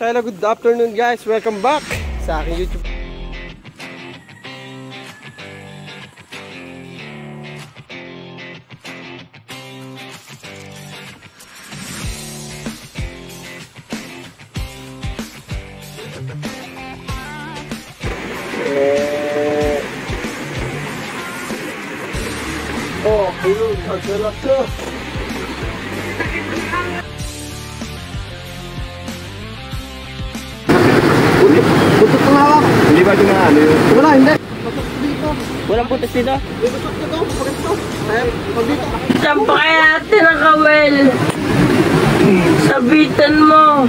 Hello, good afternoon guys. Welcome back sa aking YouTube. Ayun, magsalap ko. Putok na hawak. Hindi ba ano yun? Wala, hindi. Putok dito. Walang putok dito? May putok dito. Pag ito. Pag dito. Sampakay natin ang kawel. Sabitan mo.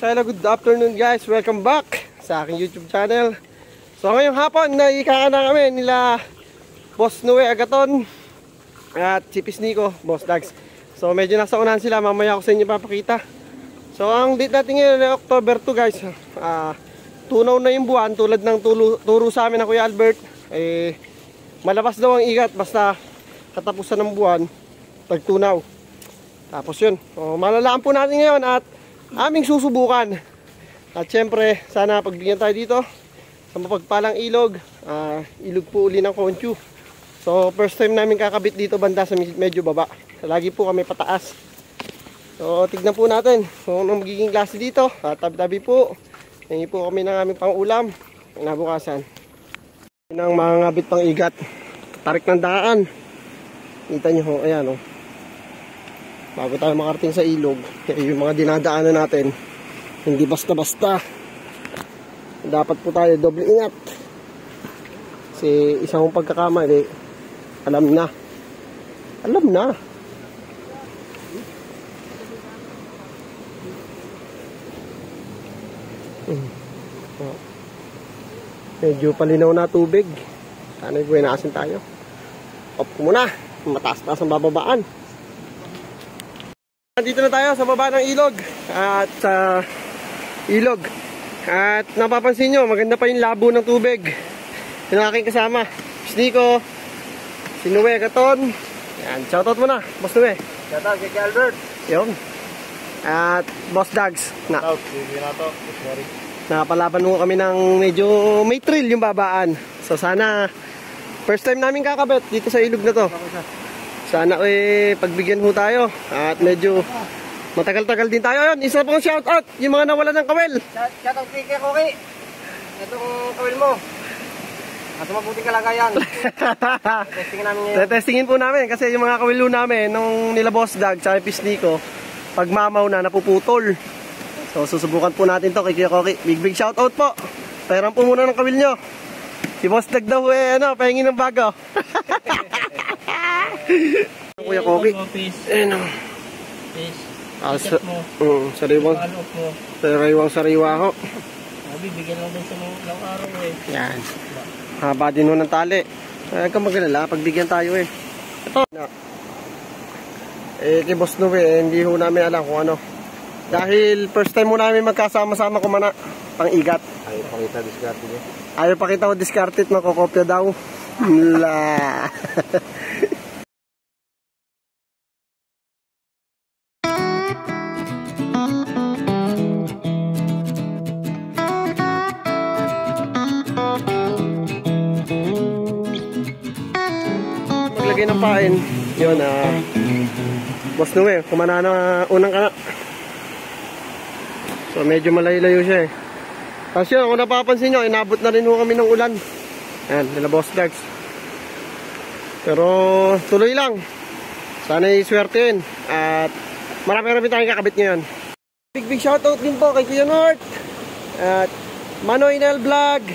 Hello, good afternoon guys. Welcome back sa aking YouTube channel. So ngayong hapon, naikakana kami nila Boss Noe Agaton at si Pisnico, Boss Dags. So medyo nasa unahan sila, mamaya ako sa inyo papakita. So ang date natin ngayon ay October 2 guys. Tunaw na yung buwan, tulad ng turo sa amin ng Kuya Albert. Malabas daw ang igat basta katapusan ng buwan, tagtunaw. Tapos yun, so, malalaan po natin ngayon at aming susubukan. At syempre, sana pagbigyan tayo dito sa mapagpalang ilog. Ilog po uli ng Conchu. So first time namin kakabit dito banda sa medyo baba. Lagi po kami pataas. So tignan po natin kung anong magiging klase dito. At tabi-tabi po, hingi po kami ng aming pang-ulam nabukasan. Yun ang mga ngabit pang igat. Tarik ng daan. Kita nyo ho, ayan o. Bago tayo makarating sa ilog, yung mga dinadaanan natin, hindi basta-basta. Dapat po tayo doble ingat. Kasi isang pagkakamali, alam na. Alam na. Medyo palinaw na tubig. Sana buwinasin tayo. Off muna. Mataas-taas ang bababaan. Dito na tayo sa baba ng ilog at sa ilog. At napapansin nyo, maganda pa yung labo ng tubig. Yung aking kasama, Pisnico, si Noe Agaton. Yan, shoutout mo na, Boss Noe. Shoutout kay Albert. Yun. At Boss Dags. Napalaban mo kami ng medyo may thrill yung babaan. So sana, first time namin kakabit dito sa ilog na to. Sana pagbigyan ho tayo at medyo matagal-tagal din tayo. Ayun, isa pang shoutout yung mga nawala ng kawel. Shoutout kay Koki. Itong kawel mo. At mabuting kalagayan. Testingin namin ngayon. Testingin po namin kasi yung mga kawelo namin nung nila Boss Dag sa Pisnico, pag mamaw na napuputol. So susubukan po natin to kay Koki. Big shoutout po. Pairan po muna ng kawel nyo. Si Boss Dag daw pahingin ng bago. Kuya Koki. Ayun o. Sariwang-sariwa ako. Bibigyan lang din sa mga araw Yan. Haba din mo ng tali. Huwag kang magalala, pagbigyan tayo Ito. Kay Boss Noe, hindi ho namin alam kung ano. Dahil first time mo namin magkasama-sama kumana pang igat. Ayaw pakita discarded eh. Ayaw pakita ko discarded, makokopya daw. La. Maglagay ng pain. Yun, Boss Noe, kumana na unang kana. So medyo malayo-layo siya Tapos yun, kung napapansin nyo, inabot na rin ho kami ng ulan. Ayan, nila Boss Dags. Pero tuloy lang. Sana i-swertein. At marami-rami tayong kakabit ngayon. Big shoutout din po kay Kuya North. At Manoy Nel Vlog.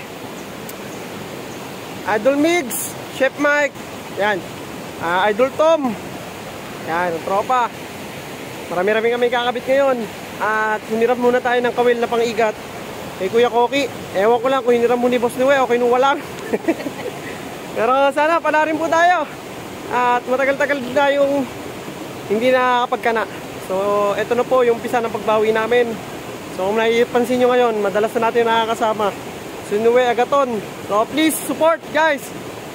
Idol Mix, Chef Mike. Yan. Idol Tom. Yan, ang tropa. Marami-rami kami kakabit ngayon. At hiniram muna tayo ng kawil na pang-igat kay Kuya Koki. Ewan ko lang kung hiniram mo ni Boss Noe o kinuha lang. Pero sana pala rin po tayo. At matagal-tagal na yung hindi nakakapagkana. So ito na po yung umpisa ng pagbawi namin. So kung naipansin nyo ngayon, madalas na natin nakakasama si Noe Agaton. So please support guys.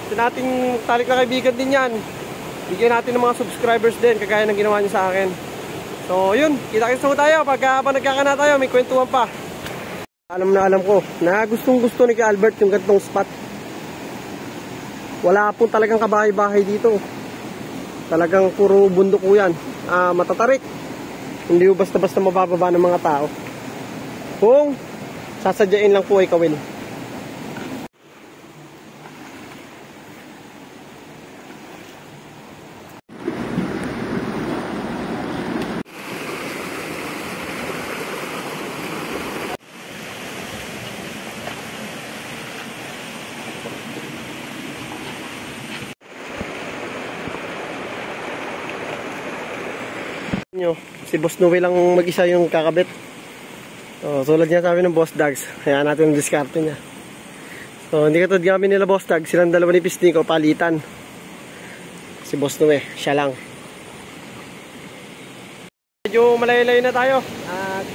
Sa nating talik na kaibigan din yan. Bigyan natin ng mga subscribers din kagaya ng ginawa nyo sa akin. So yun, kita-kits na tayo. Pagka nagkakana tayo, may kwentuhan pa. Alam ko na gustong gusto ni Albert yung gantong spot. Wala po talagang kabahay-bahay dito. Talagang puro bundok po yan. Matatarik. Hindi basta-basta mabababa ng mga tao. Kung sasadyain lang po ay kawil. Si Boss Noe lang mag-isa yung kakabit. Tulad niya sabi ng Boss Dags, kaya natin ang diskarte niya. So hindi katulad kami nila Boss Dags, silang dalawa ni Pisnico palitan. Si Boss Noe, siya lang. Medyo malayo-layo na tayo. At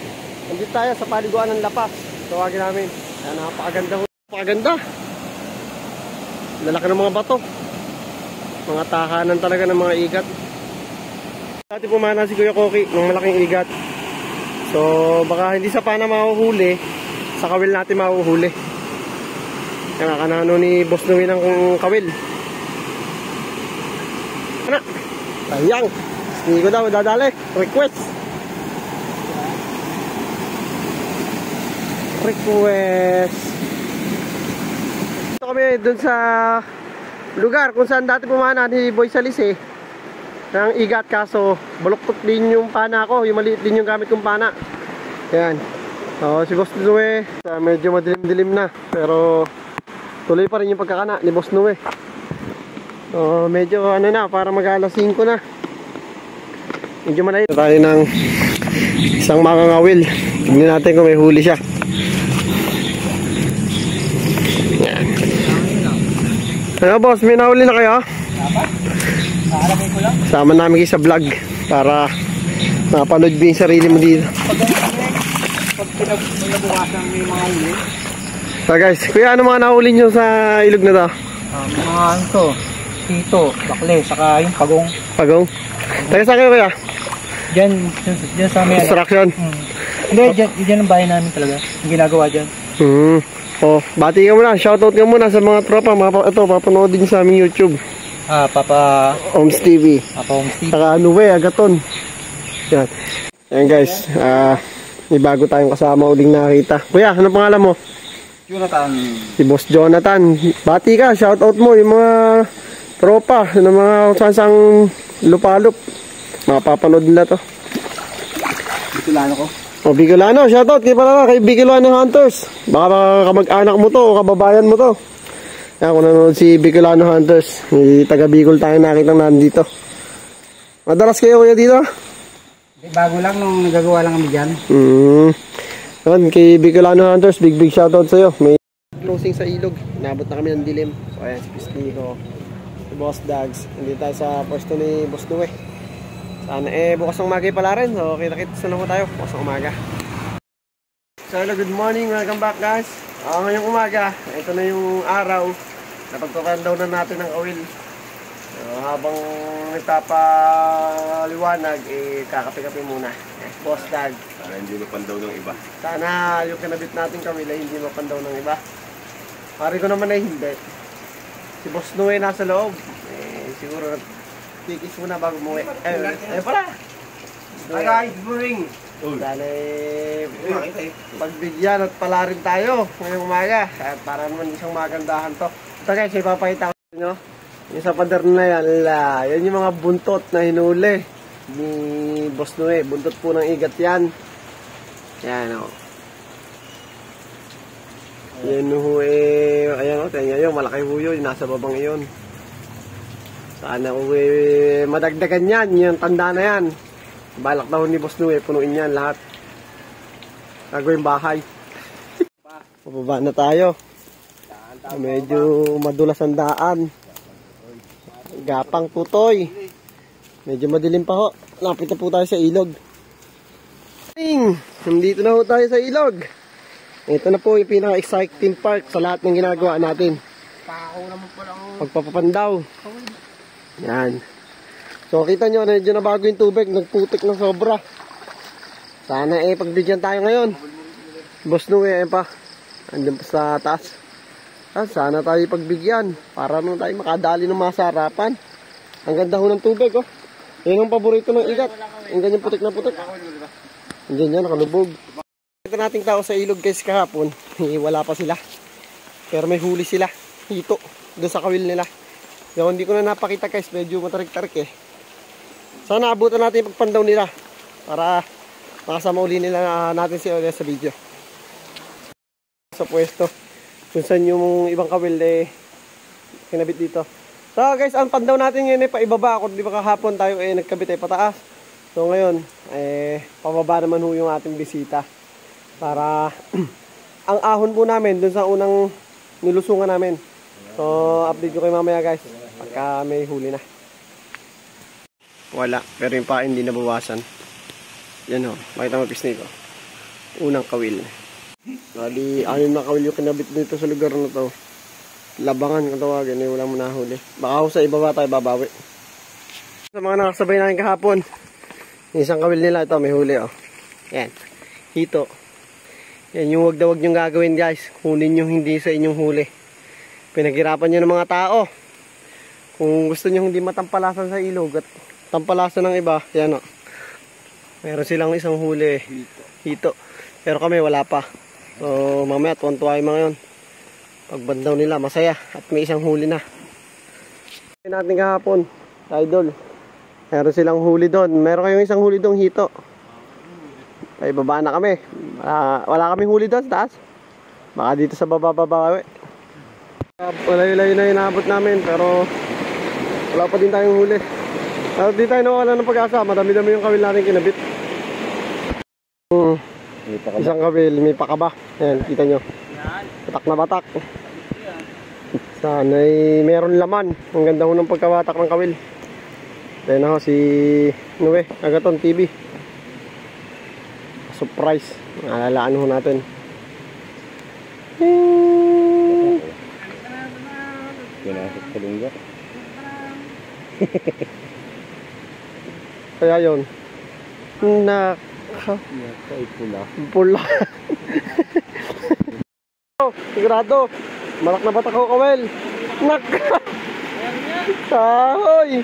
nandito tayo sa paliguan ng Lapas. Tawagin namin. Kaya napakaganda. Lalaki ng mga bato. Mga tahanan talaga ng mga igat. Dati pumana si Kuya Koki ng malaking igat. So baka hindi sa pana mahuhuli, sa kawil natin mahuhuli. Kaya kanano ni Boss Noe ng kawil. Ano? Sayang. Hindi ko daw dadali. Request. Ito kami dun sa lugar kung saan dati pumana ni Boy Salise ng igat, kaso baluktot din yung pana ko, yung maliit din yung gamit kong pana. Yan. Si Boss Noe, medyo madilim-dilim na, pero tuloy pa rin yung pagkakana ni Boss Noe. Medyo ano na, para mag-alas 5 na. Medyo malayo. Tayo ng isang makangawil. Tignan natin kung may huli siya. Yan. Ano boss, may nahuli na kayo? Sama namin kayo sa vlog para napanood mo yung sarili mo dito. Pag pinabukasan may mga huli. So guys, kuya, ano mga nahuli nyo sa ilog na to? Mga ano to, tito, bakle, saka yung pagong. Pagong? Tayo sa kayo kuya? Diyan sa amin. Construction? Hindi, diyan ang bahay namin talaga. Yung ginagawa dyan. Bati ka muna, shoutout ka muna sa mga tropa. Ito, papanood din sa aming YouTube. Papa Homes TV. Papa Homes TV. Saka Noe Agaton. Yan. Yan guys, may bago tayong kasama uling nakita. Kuya, ano pangalan mo? Jonathan. Si Boss Jonathan. Bati ka, shoutout mo yung mga tropa, yung mga sansang lupalop. Mapapanood nila to. Bicolano ko. Bicolano, shoutout kay Bicolano Hunters. Baka kamag-anak mo to o kababayan mo to. Yan, kung nanonood si Bicolano Hunters, taga Bicol tayo nakitang nandito. Madalas kayo kuya dito? Bago lang nung nagagawa lang kami dyan. Yan, kay Bicolano Hunters, big shoutout sa'yo. May closing sa ilog, nabot na kami ng dilim. So ayan, si Pisnico, si Boss Dags. Hindi tayo sa pwesto ni Boss Noe. Sana bukas ng umaga pala rin. So kita-kits na lang tayo bukas ng umaga. So hello, good morning, welcome back guys. Ngayong umaga, ito na yung araw na pagkukandaw na natin ng kawil. So, habang nagpapaliwanag, kakape-kape muna. Boss Dag. Sana hindi mapandaw ng iba. Sana yung kinabit natin kawil ay hindi mapandaw ng iba. Pari ko naman ay hindi. Si Boss Noe nasa loob. Siguro tikis muna bago umuwi. Ayun pala. Hi guys, good morning. Sana pagbigyan at pala rin tayo ngayong umaga. At para naman isang magandahan to. Ito guys, ipapakita ko sa inyo. Yung sa pader na yan, yan yung mga buntot na hinuli ni Boss Noe. Buntot po ng igat yan. Yan o. Yan ho ayan o, tingnan nyo, malaki ho yun, nasa babang iyon. Sana uwi madagdagan yan, yung tanda na yan. Balak daw ni Boss Nue, punuin yan lahat. Gagawin bahay. Pababa na tayo. Medyo madulas ang daan. Gapang tutoy. Medyo madilim pa ho. Lapit na po tayo sa ilog. Nandito na ho tayo sa ilog. Ito na po yung pinaka-exciting part sa lahat ng ginagawa natin. Pagpapapandaw. Yan. So kita nyo, medyo na bago yung tubig. Nagputik ng sobra. Sana pagbigyan tayo ngayon. Boss Nue pa. Andun pa sa taas. Sana tayo pagbigyan. Para naman tayo makadali ng masarapan. Ang ganda ho ng tubig, oh. Yan ang paborito ng igat. Ang ganyan putik na putik. Andiyan yan, nakalubog. Ito nating tao sa ilog guys kahapon. Wala pa sila. Pero may huli sila. Hito. Doon sa kawil nila. Kaya hindi ko na napakita guys. Medyo matarik-tarik eh. Sana abutan natin yung pagpandaw nila. Para makasama uli nila natin si Olia sa video. Sa pwesto. Kung saan yung ibang kawil kinabit dito. So guys, ang pandaw natin ngayon paibaba. Kung di ba kahapon tayo nagkabit pataas. So ngayon, pababa naman ho yung ating bisita. Para ang ahon po namin dun sa unang nilusungan namin. So update ko kayo mamaya guys. Pagka may huli na. Wala, pero yung pain hindi nabawasan. Yan ho, makita mo pisngi ko. Unang kawil. Bali, 6 na kawil yung kinabit dito sa lugar na to. Labangan kung tawagin, wala mo nahuli. Baka sa ibaba tayo babawi. Sa mga nakasabay namin kahapon, isang kawil nila ito, may huli oh. Yan, hito. Yan yung wag na wag nyong gagawin guys. Kunin nyo hindi sa inyong huli. Pinaghirapan nyo ng mga tao. Kung gusto nyo hindi matampalasan sa ilog at tampalasan ng iba, yan oh. Meron silang isang huli, hito. Pero kami wala pa. So mamaya tuwan-tuwa yung mga yun. Pagbandaw nila masaya at may isang huli na. Natin kahapon, idol. Meron silang huli doon. Meron kayong isang huli doon hito. Ay baba na kami. Wala kaming huli doon sa taas. Baka dito sa baba-babawi. Layo-layo na inabot namin pero wala pa din tayong huli. Pero di tayo nawala ng pag-asa. Madami-dami yung kawil natin kinabit. Isang kawil, may pakaba. Ayan, kita nyo. Batak na batak. Sana'y meron laman. Ang ganda ho ng pagkawatak ng kawil. Ayan ako si Nue, Agaton TV. Surprise. Alalaan ho natin. Pinasok sa lungga. Kaya yun. Pula. Pula. Sigurado. Malak na batak ko kawel. Kahoy.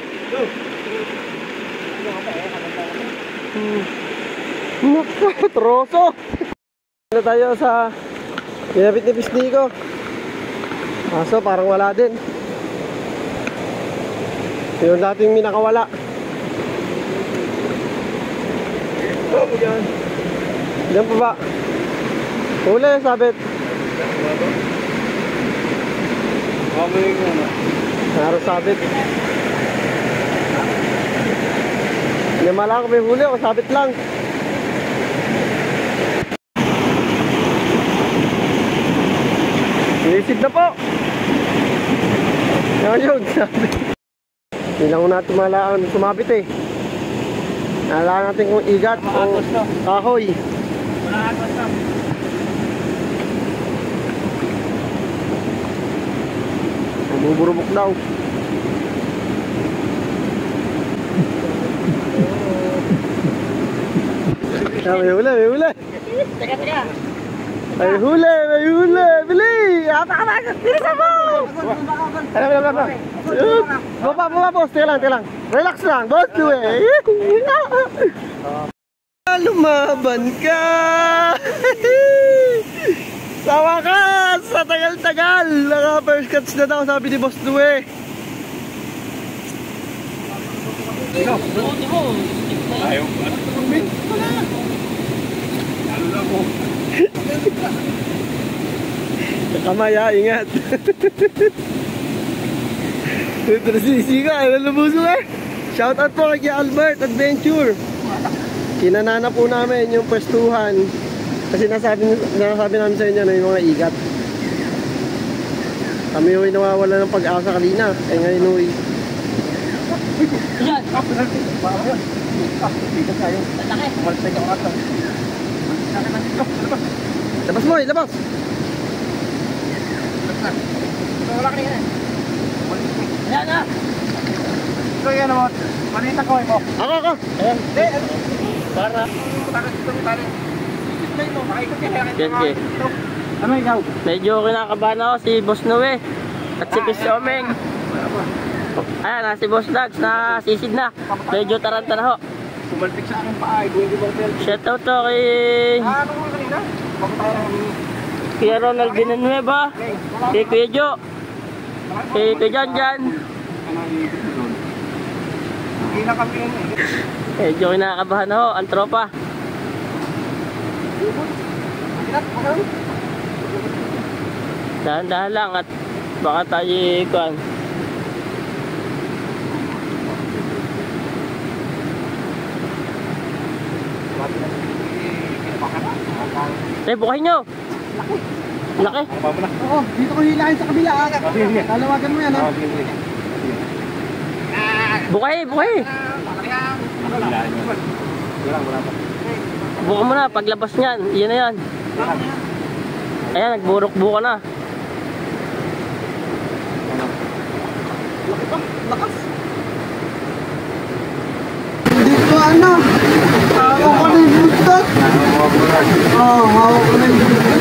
Troso. Ano tayo sa pinabit ni pisngi ko. Kaso parang wala din. Yung dating minakawala. Diyan pa ba? Huli, sabit. Naro sabit. Lima lang kung may huli o sabit lang. Inisip na po. Yun, sabit. Hindi lang natin malaan sumabit eh. Nalala natin kung igat o kahoy. Buburubok daw. May huli, may huli. Teka. May huli, may huli. Bili! Atak! Bilisan mo! Baba, boss. Teka lang. Relax lang, boss. Lumaban ka! Sa wakas! Sa tagal-tagal! Naka-first cuts na daw, sabi ni Boss Nue. Ayaw ba? Kamay ha, ingat. Ito na sisiga, nalubusok eh. Shoutout po kay Albert Adventure. Kinanana po namin yung pwestuhan. Kasi nasabi namin sa inyo na yung mga igat. Kami yung nawawala ng pag-asa kanina. Eh ngayon uwi. Yan. Labas mo, labas. Wala kanina. Yan na. So yan naman. Manita ko mo. Ako. Ayan. Para. Sige. Ano ikaw? Medyo kinakabahan ako si Boss Noe at si Pis Omeng. Ayan na si Boss Dags na sisid na. Medyo taranta na ho. Sumalpik sa akin pa ay buwing ibang belt. Shoutout to kay Ano mo kanina? Papunta ng Kuya Ronald Villanueva, kay Kuya Jo, kay Kuya Jan. Hindi na kami yun eh. Medyo kinakabahan na ho ang tropa. Dahan-dahan lang at baka tayo ikuan. Bukahin nyo! Laki! Oo, dito ko hilahin sa kabila. Lalawagan mo yan ha. Bukahi! Buka mo na, paglabas niyan, yan na yan. Ayan, nagburok-buka na. Lakas. Dito ano? Hawak ko na yung buntot. Oo, hawak ko na yung buntot.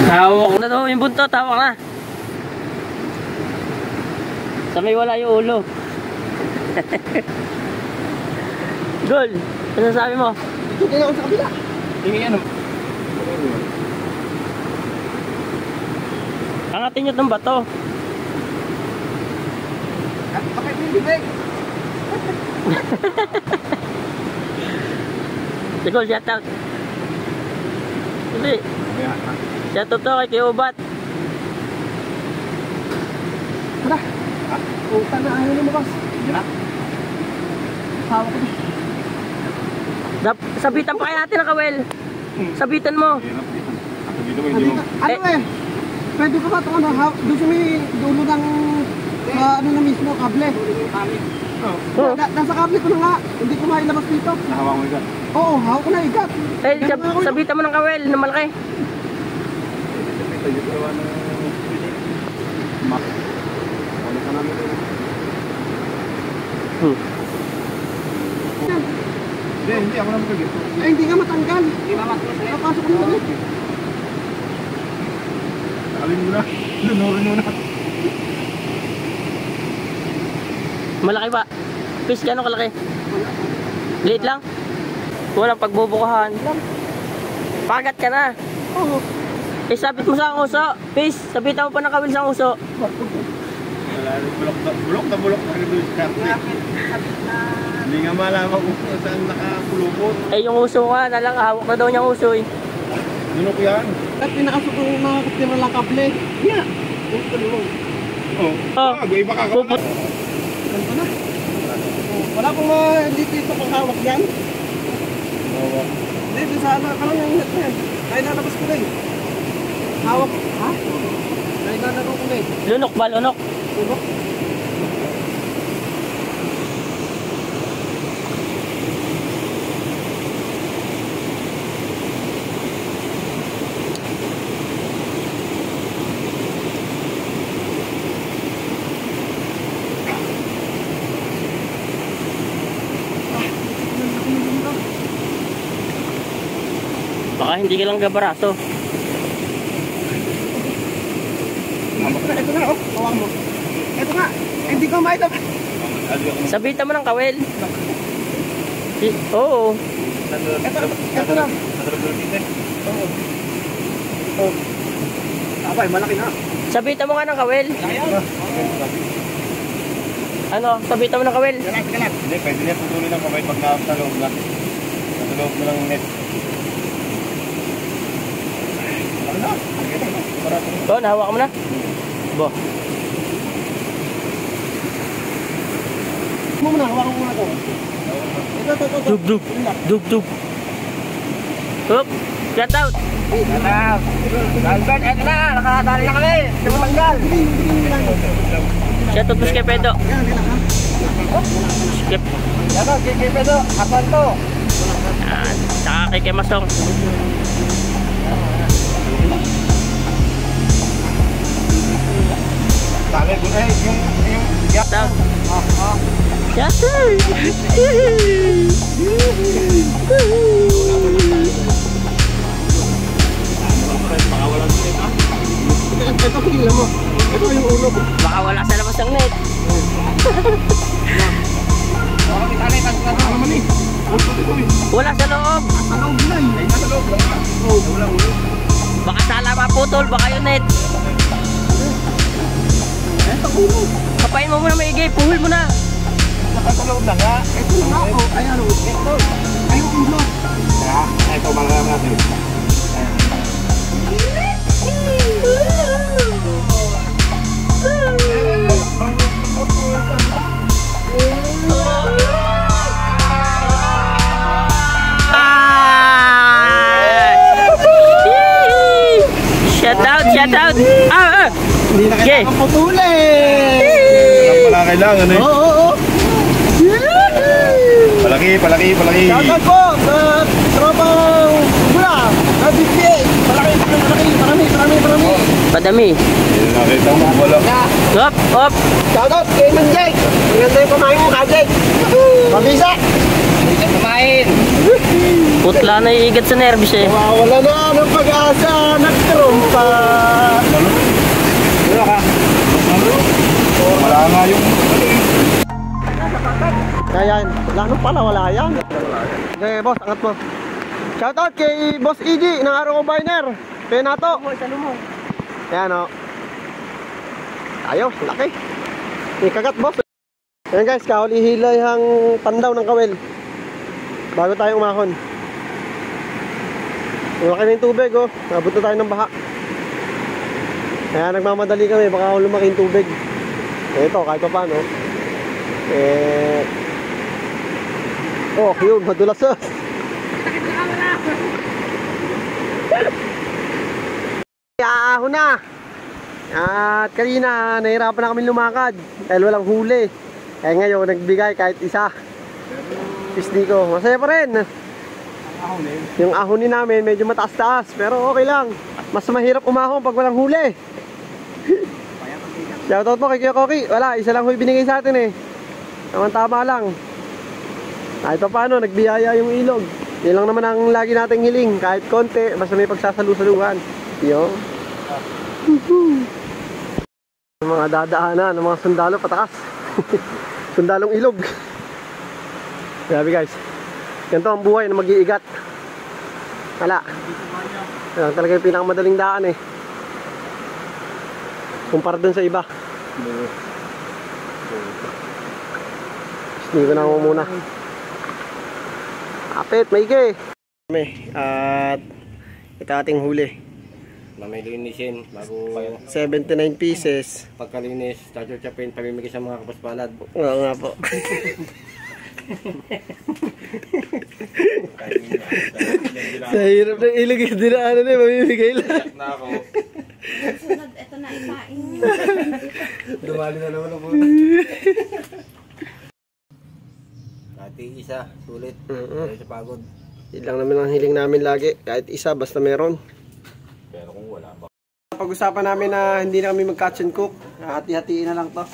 Hawak na daw yung buntot, hawak na. Sa may wala yung ulo. Gol, ano sabi mo? Ito kaya ako sa kabila. Tingin ano? Angatin nyo itong bato. Kapit mo yung bibig. Si Gol, shoutout. Hindi. Shoutout to kay Kiubat. Tara. Puta na, ayaw na lumabas. Hawak ko na. Sabitan pa kaya natin ang kawel. Sabitan mo. Ano eh? Pwede ka ba ito ano? Doon sa may dulo ng ano na mismo, kable. Oh. Nasa kable ko na nga. Hindi ko mailabas dito. Nahawak mo ikat. Oo, hawak ko na igat. Eh, sabitan mo ng kawel na malaki. Hindi ako naman kagito. Ay, hindi nga matanggal. Napasok ko na ulit. Alin mo na. Lunurin mo na. Malaki ba? Fish, gano'ng kalaki? Liit lang? Walang pagbubukahan. Pagat ka na. Oo. Eh, sabit mo sa uso. Fish, sabitan mo pa ng kawil sa uso. Bulok na doon sa karte. Hindi nga malaman kung saan nakakulupot. Eh, yung uso nga, nalang hawak na daw niyang uso eh. Dunok yan. At pinakasok ko yung mga kapitira lang kable. Yeah. Oh. Oh. Iba ka. Puput. Ganito na. Wala pong dito pang hawak yan. Dito sa ano, parang yung net na yan. Ay, lalabas ko na eh. Hawak. Ha? Ay, lalaro ko na eh. Lunok ba? Lunok? Tulok. Baka hindi ka lang gabaraso. Ito na, oh. Hawak mo. Ito nga. Hindi ko maitap. Sabitan mo ng kawil. Oo. Ito na. Oh. Abay, malaki na. Sabitan mo nga ng kawil. Ano? Sabitan mo ng kawil. Hindi, pwede niya tutuloy ng kamay pag nasa loob na. Nasa loob na ng net. Doon, hawak mo na. Bo. mo muna, hawakan mo muna to. Ito. Dug. Hop, shout out. Galvan, eto na. Nakakadali na kami. Hindi mo tanggal. Shout out po kay Pedro. Skip. Ano, kay Pedro. Asan to? Saka kay Masong. Dali, bunay. Yung... Shout out. Shout out. Ito, tingnan mo. Ito yung ulo ko. Baka wala sa labas ng net. Wala sa loob. Baka sala maputol, baka yun net. Kapain mo muna maigi, puhul mo na. Nakasaloob na nga. Ito nga, oh. Ayan, oh. Ito. Ay, yung ulo. Ito, malakam natin. Shout out. Hindi na Okay. kailangan putulin. Wala kailangan eh. Oo. Palaki. Shoutout po sa tropang Bula. BPA. Marami. Padami. Hindi na nakita mo. Wala. Hop. Shoutout kay Manjay. Maganda yung kumain mo, Kajay. Mabisa. Kumain. Putla na iigat sa nervous eh. Wala na ng pag-asa. Nagtrumpa. Wala ka. Wala nga yung... Kaya yan. Wala yan. Okay, boss, angat mo. Shoutout kay Boss EG ng Araw Combiner. Penato. Ayan, o. Ayos, laki. May kagat, boss. Ayan guys, kahuli-hilay ang pandaw ng kawel. Bago tayo umahon. Lumaki na yung tubig, oh. Nabot na tayo ng baha. Kaya nagmamadali kami, baka lumaki yung tubig. Ito, kahit pa paano. Oh, yun, madulas, oh. Ahon na. At kanina, nahirapan na kami lumakad dahil walang huli. Kaya ngayon, nagbigay kahit isa. Pisdi ko, masaya pa rin. Yung ahonin namin, medyo mataas-taas. Pero okay lang. Mas mahirap umahon pag walang huli. Shoutout po kay Kuya Koki. Wala, isa lang huy binigay sa atin eh. Tama lang. Kahit pa paano, nagbiyaya yung ilog. Yun lang naman ang lagi nating hiling. Kahit konti, basta may pagsasalu-saluhan. Yo. Yung mga dadaanan, ng mga sundalo pataas. Sundalong ilog. Grabe guys. Ganito ang buhay na mag-iigat. Wala. Yan talaga yung pinakamadaling daan eh. Kumpara dun sa iba. Hindi ko na ako muna. Apit, maigi. At ito ating huli. Na may linisin bago 79 pieces. pagkalinis, tacho-chapin, pamimigay sa mga kapaspalad. Oo nga po. Sa hirap ng ilog yung dinaanan na mamimigay lang. Na ako. Sunod, ito na ipain niyo. Dumali na naman ako. Kahit isa, sulit. Dahil sa pagod. Yun lang naman ang hiling namin lagi. Kahit isa, basta meron. Pero kung wala ba? Pag-usapan namin na hindi na kami mag-catch and cook. Hati-hatiin na lang to.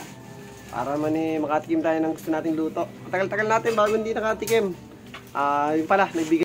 Para man makatikim tayo ng gusto nating luto. Tagal-tagal natin bago hindi nakatikim. Yung pala, nagbigay